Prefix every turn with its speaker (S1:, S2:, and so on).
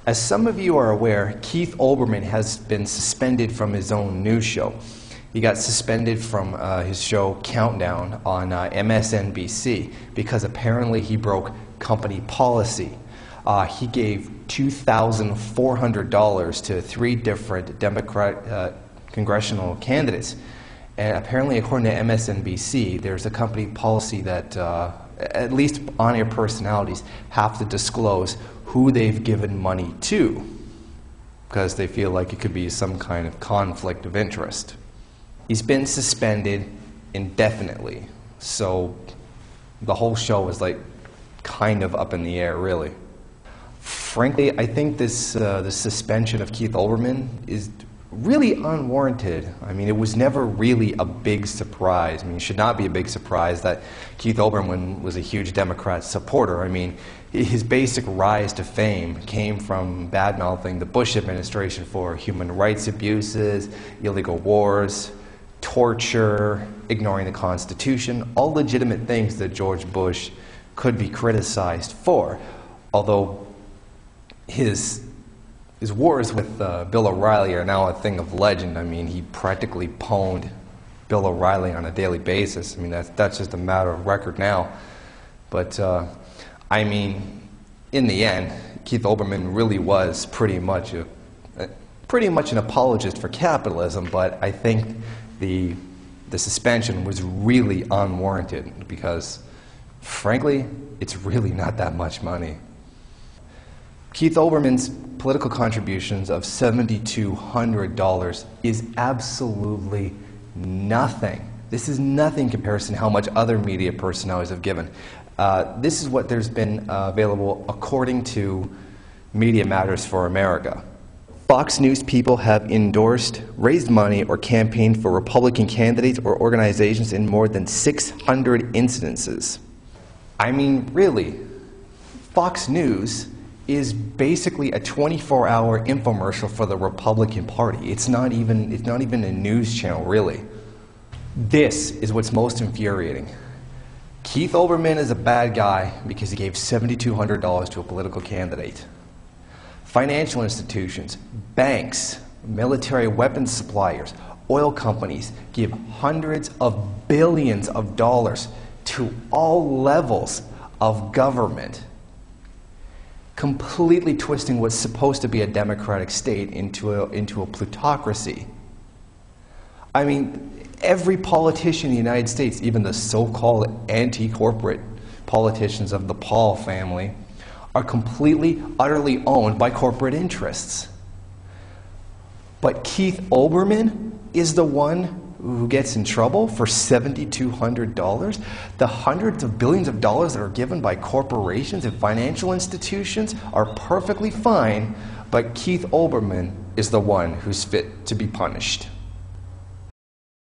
S1: As some of you are aware, Keith Olbermann has been suspended from his own news show. He got suspended from his show Countdown on MSNBC because apparently he broke company policy. He gave $2,400 to 3 different Democrat congressional candidates. And apparently, according to MSNBC, there's a company policy that at least on-air personalities have to disclose who they've given money to because they feel like it could be some kind of conflict of interest. He's been suspended indefinitely, so the whole show is like kind of up in the air, really. Frankly, I think this the suspension of Keith Olbermann is really unwarranted. I mean, it was never really a big surprise. I mean, it should not be a big surprise that Keith Olbermann was a huge Democrat supporter. I mean, his basic rise to fame came from bad-mouthing the Bush administration for human rights abuses, illegal wars, torture, ignoring the Constitution, all legitimate things that George Bush could be criticized for. Although his wars with Bill O'Reilly are now a thing of legend. I mean, he practically pwned Bill O'Reilly on a daily basis. I mean, that's just a matter of record now. But, I mean, in the end, Keith Olbermann really was pretty much an apologist for capitalism, but I think the suspension was really unwarranted because, frankly, it's really not that much money. Keith Olbermann's political contributions of $7,200 is absolutely nothing. This is nothing in comparison to how much other media personalities have given. This is what there's been available according to Media Matters for America. Fox News people have endorsed, raised money, or campaigned for Republican candidates or organizations in more than 600 incidences. I mean, really, Fox News is basically a 24-hour infomercial for the Republican Party. It's not even a news channel, really. This is what's most infuriating. Keith Olbermann is a bad guy because he gave $7,200 to a political candidate. Financial institutions, banks, military weapons suppliers, oil companies give hundreds of billions of dollars to all levels of government, completely twisting what's supposed to be a democratic state into a plutocracy. I mean, every politician in the United States, even the so-called anti-corporate politicians of the Paul family, are completely, utterly owned by corporate interests. But Keith Olbermann is the one who gets in trouble for $7,200? The hundreds of billions of dollars that are given by corporations and financial institutions are perfectly fine, but Keith Olbermann is the one who's fit to be punished.